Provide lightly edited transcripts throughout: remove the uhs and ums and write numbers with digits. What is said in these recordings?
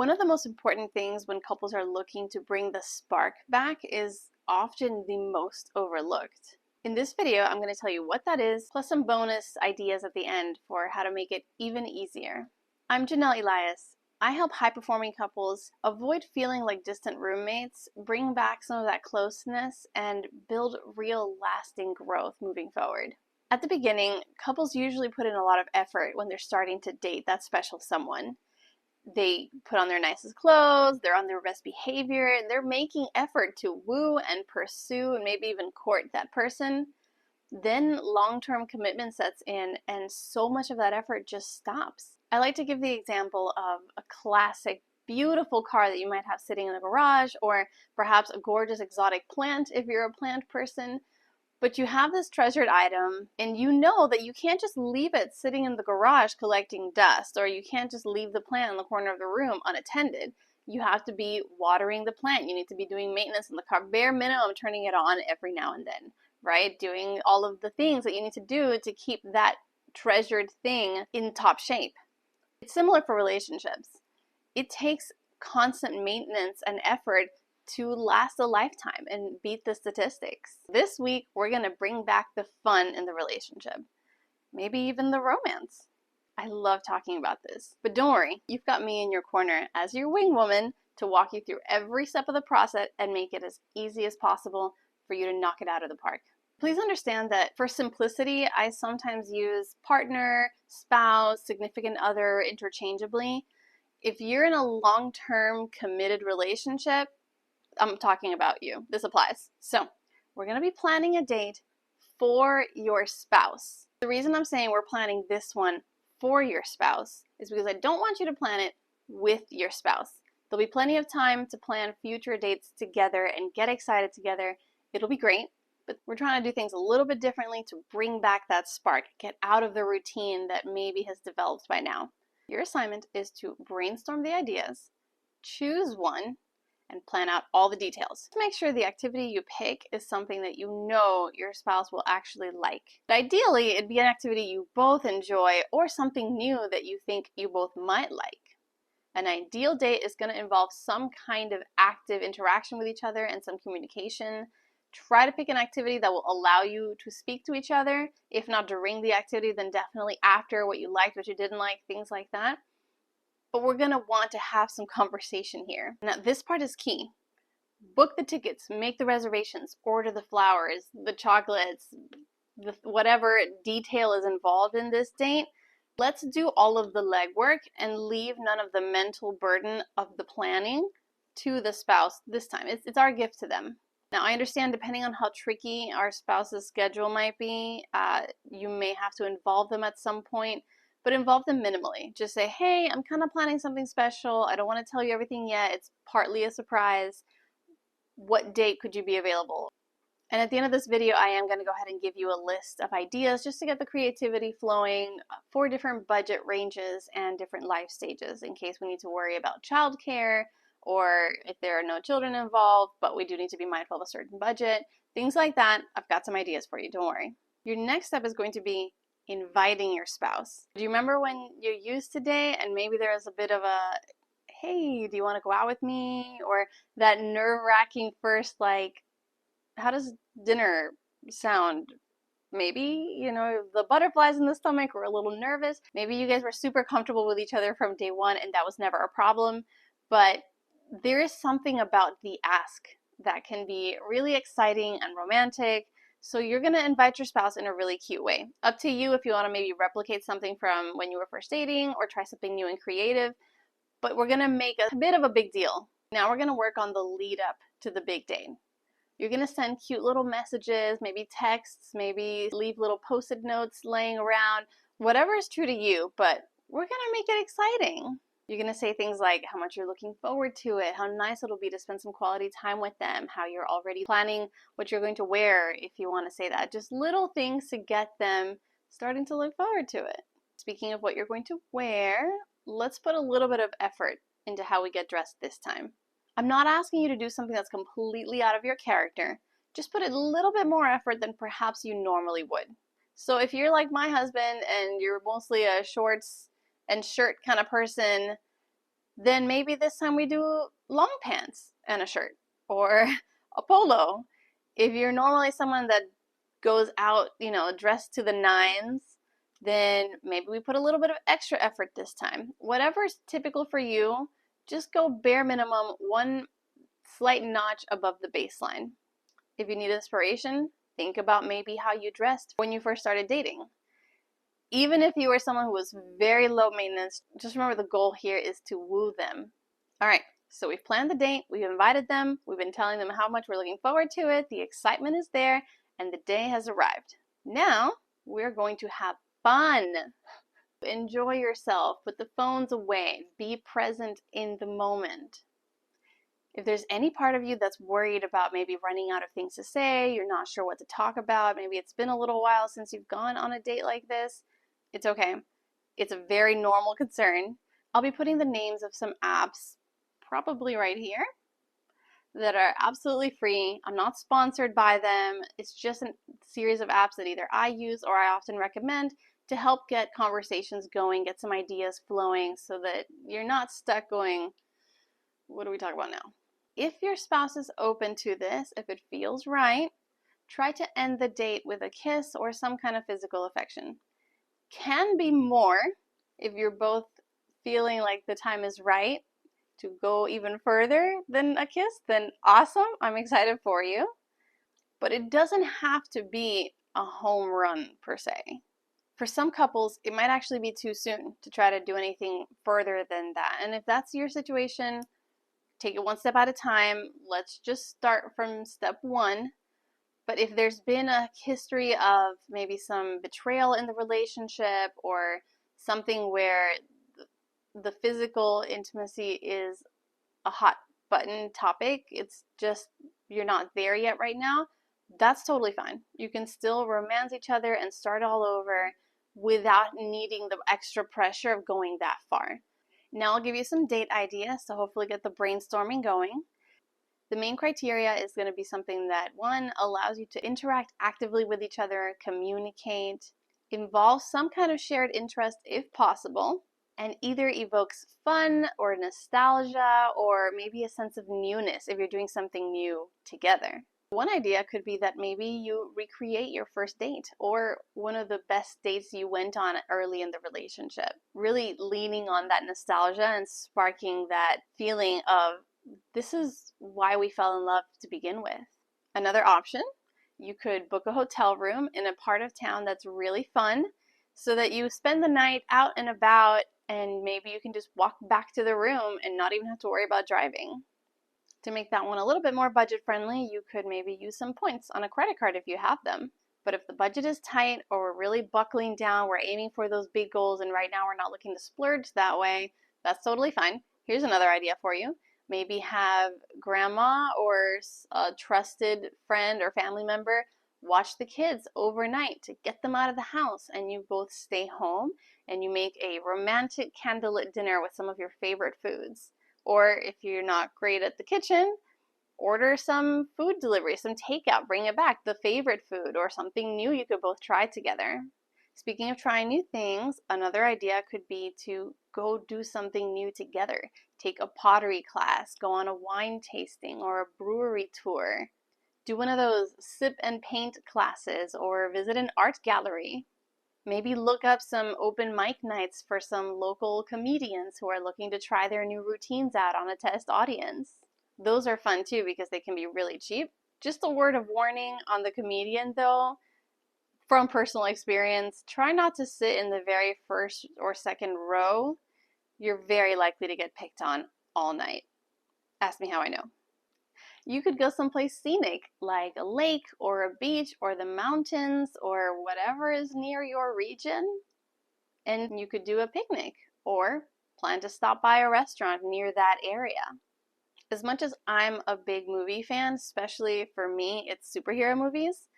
One of the most important things when couples are looking to bring the spark back is often the most overlooked. In this video, I'm going to tell you what that is, plus some bonus ideas at the end for how to make it even easier. I'm Janelle Elias. I help high-performing couples avoid feeling like distant roommates, bring back some of that closeness, and build real lasting growth moving forward. At the beginning, couples usually put in a lot of effort when they're starting to date that special someone. They put on their nicest clothes, they're on their best behavior, and they're making effort to woo and pursue and maybe even court that person. Then long-term commitment sets in and so much of that effort just stops. I like to give the example of a classic beautiful car that you might have sitting in the garage, or perhaps a gorgeous exotic plant if you're a plant person. But you have this treasured item and you know that you can't just leave it sitting in the garage collecting dust, or you can't just leave the plant in the corner of the room unattended. You have to be watering the plant. You need to be doing maintenance in the car, bare minimum turning it on every now and then, right? Doing all of the things that you need to do to keep that treasured thing in top shape. It's similar for relationships. It takes constant maintenance and effort to last a lifetime and beat the statistics. This week, we're going to bring back the fun in the relationship, maybe even the romance. I love talking about this, but don't worry, you've got me in your corner as your wing woman to walk you through every step of the process and make it as easy as possible for you to knock it out of the park. Please understand that for simplicity, I sometimes use partner, spouse, significant other interchangeably. If you're in a long-term committed relationship, I'm talking about you. This applies. So we're going to be planning a date for your spouse. The reason I'm saying we're planning this one for your spouse is because I don't want you to plan it with your spouse. There'll be plenty of time to plan future dates together and get excited together. It'll be great, but we're trying to do things a little bit differently to bring back that spark, get out of the routine that maybe has developed by now. Your assignment is to brainstorm the ideas, choose one, and plan out all the details. Make sure the activity you pick is something that you know your spouse will actually like. But ideally, it'd be an activity you both enjoy or something new that you think you both might like. An ideal date is going to involve some kind of active interaction with each other and some communication. Try to pick an activity that will allow you to speak to each other. If not during the activity, then definitely after, what you liked, what you didn't like, things like that. But we're going to want to have some conversation here. Now, this part is key. Book the tickets, make the reservations, order the flowers, the chocolates, whatever detail is involved in this date. Let's do all of the legwork and leave none of the mental burden of the planning to the spouse this time. It's our gift to them. Now, I understand depending on how tricky our spouse's schedule might be, you may have to involve them at some point. But involve them minimally. Just say, hey, I'm kind of planning something special. I don't want to tell you everything yet. It's partly a surprise. What date could you be available? And at the end of this video, I am going to go ahead and give you a list of ideas just to get the creativity flowing for different budget ranges and different life stages in case we need to worry about childcare or if there are no children involved, but we do need to be mindful of a certain budget. Things like that. I've got some ideas for you. Don't worry. Your next step is going to be inviting your spouse. Do you remember when you used to date and maybe there was a bit of a, hey, do you want to go out with me? Or that nerve-wracking first, like, how does dinner sound? Maybe, you know, the butterflies in the stomach were a little nervous. Maybe you guys were super comfortable with each other from day one and that was never a problem. But there is something about the ask that can be really exciting and romantic. So you're going to invite your spouse in a really cute way. Up to you if you want to maybe replicate something from when you were first dating or try something new and creative. But we're going to make a bit of a big deal. Now we're going to work on the lead up to the big date. You're going to send cute little messages, maybe texts, maybe leave little post-it notes laying around. Whatever is true to you, but we're going to make it exciting. You're going to say things like how much you're looking forward to it, how nice it'll be to spend some quality time with them, how you're already planning what you're going to wear if you want to say that. Just little things to get them starting to look forward to it. Speaking of what you're going to wear, let's put a little bit of effort into how we get dressed this time. I'm not asking you to do something that's completely out of your character. Just put a little bit more effort than perhaps you normally would. So if you're like my husband and you're mostly a shorts and shirt kind of person, then maybe this time we do long pants and a shirt or a polo. If you're normally someone that goes out, dressed to the nines, then maybe we put a little bit of extra effort this time. Whatever's typical for you, just go bare minimum one slight notch above the baseline. If you need inspiration, think about maybe how you dressed when you first started dating. Even if you were someone who was very low maintenance, just remember the goal here is to woo them. All right, so we've planned the date, we've invited them, we've been telling them how much we're looking forward to it, the excitement is there, and the day has arrived. Now, we're going to have fun. Enjoy yourself, put the phones away, be present in the moment. If there's any part of you that's worried about maybe running out of things to say, you're not sure what to talk about, maybe it's been a little while since you've gone on a date like this, it's okay. It's a very normal concern. I'll be putting the names of some apps, probably right here, that are absolutely free. I'm not sponsored by them. It's just a series of apps that either I use or I often recommend to help get conversations going, get some ideas flowing so that you're not stuck going, what do we talk about now? If your spouse is open to this, if it feels right, try to end the date with a kiss or some kind of physical affection. Can be more if you're both feeling like the time is right to go even further than a kiss, then awesome, I'm excited for you. But it doesn't have to be a home run per se. For some couples, it might actually be too soon to try to do anything further than that. And if that's your situation, take it one step at a time. Let's just start from step one. But if there's been a history of maybe some betrayal in the relationship or something where the physical intimacy is a hot button topic, it's just you're not there yet right now, that's totally fine. You can still romance each other and start all over without needing the extra pressure of going that far. Now I'll give you some date ideas to hopefully get the brainstorming going. The main criteria is going to be something that, one, allows you to interact actively with each other, communicate, involve some kind of shared interest if possible, and either evokes fun or nostalgia or maybe a sense of newness if you're doing something new together. One idea could be that maybe you recreate your first date or one of the best dates you went on early in the relationship, really leaning on that nostalgia and sparking that feeling of this is why we fell in love to begin with. Another option, you could book a hotel room in a part of town that's really fun so that you spend the night out and about and maybe you can just walk back to the room and not even have to worry about driving. To make that one a little bit more budget friendly, you could maybe use some points on a credit card if you have them. But if the budget is tight or we're really buckling down, we're aiming for those big goals and right now we're not looking to splurge that way, that's totally fine. Here's another idea for you. Maybe have grandma or a trusted friend or family member watch the kids overnight to get them out of the house and you both stay home and you make a romantic candlelit dinner with some of your favorite foods. Or if you're not great at the kitchen, order some food delivery, some takeout, bring it back, the favorite food or something new you could both try together. Speaking of trying new things, another idea could be to go do something new together. Take a pottery class, go on a wine tasting or a brewery tour. Do one of those sip and paint classes or visit an art gallery. Maybe look up some open mic nights for some local comedians who are looking to try their new routines out on a test audience. Those are fun too because they can be really cheap. Just a word of warning on the comedian though, from personal experience, try not to sit in the very first or second row. You're very likely to get picked on all night. Ask me how I know. You could go someplace scenic, like a lake or a beach or the mountains or whatever is near your region. And you could do a picnic or plan to stop by a restaurant near that area. As much as I'm a big movie fan, especially for me, it's superhero movies.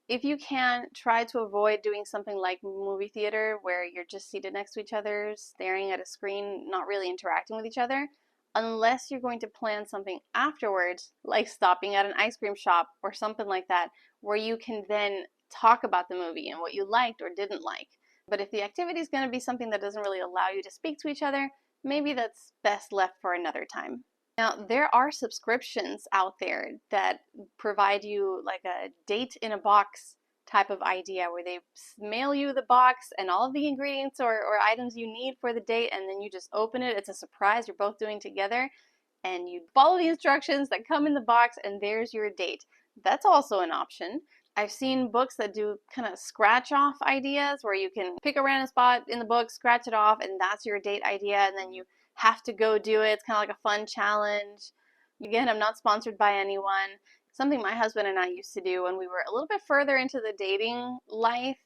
If you can, try to avoid doing something like movie theater where you're just seated next to each other, staring at a screen, not really interacting with each other, unless you're going to plan something afterwards, like stopping at an ice cream shop or something like that, where you can then talk about the movie and what you liked or didn't like. But if the activity is going to be something that doesn't really allow you to speak to each other, maybe that's best left for another time. Now, there are subscriptions out there that provide you like a date in a box type of idea where they mail you the box and all of the ingredients or items you need for the date, and then you just open it. It's a surprise you're both doing together, and you follow the instructions that come in the box, and there's your date. That's also an option. I've seen books that do kind of scratch off ideas where you can pick a random spot in the book, scratch it off, and that's your date idea, and then you have to go do it. It's kind of like a fun challenge. Again, I'm not sponsored by anyone. Something my husband and I used to do when we were a little bit further into the dating life.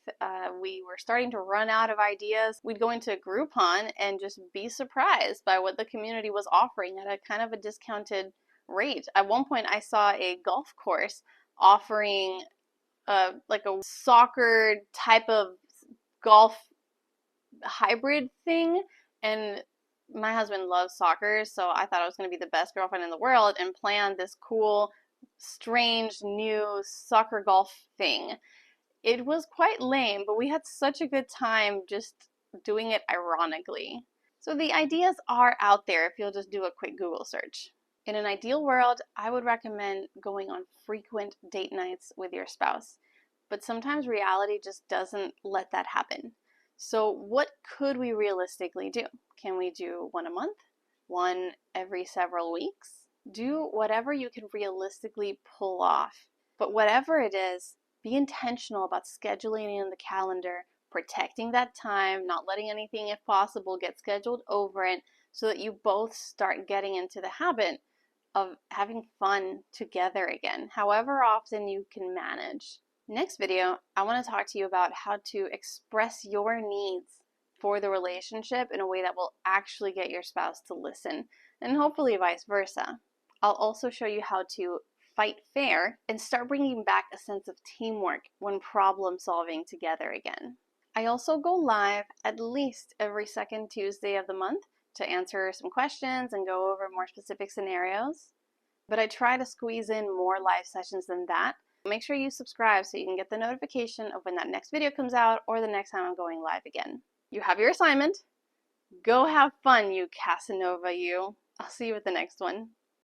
We were starting to run out of ideas. We'd go into Groupon and just be surprised by what the community was offering at a kind of a discounted rate. At one point, I saw a golf course offering like a soccer type of golf hybrid thing, and my husband loves soccer, so I thought I was going to be the best girlfriend in the world and planned this cool, strange, new soccer golf thing. It was quite lame, but we had such a good time just doing it ironically. So the ideas are out there if you'll just do a quick Google search. In an ideal world, I would recommend going on frequent date nights with your spouse, but sometimes reality just doesn't let that happen. So what could we realistically do? Can we do one a month? One every several weeks? Do whatever you can realistically pull off. But whatever it is, be intentional about scheduling in the calendar, protecting that time, not letting anything, if possible, get scheduled over it, so that you both start getting into the habit of having fun together again, however often you can manage. Next video, I want to talk to you about how to express your needs for the relationship in a way that will actually get your spouse to listen, and hopefully vice versa. I'll also show you how to fight fair and start bringing back a sense of teamwork when problem solving together again. I also go live at least every second Tuesday of the month to answer some questions and go over more specific scenarios. But I try to squeeze in more live sessions than that. Make sure you subscribe so you can get the notification of when that next video comes out or the next time I'm going live again. You have your assignment. Go have fun, you Casanova, you. I'll see you at the next one.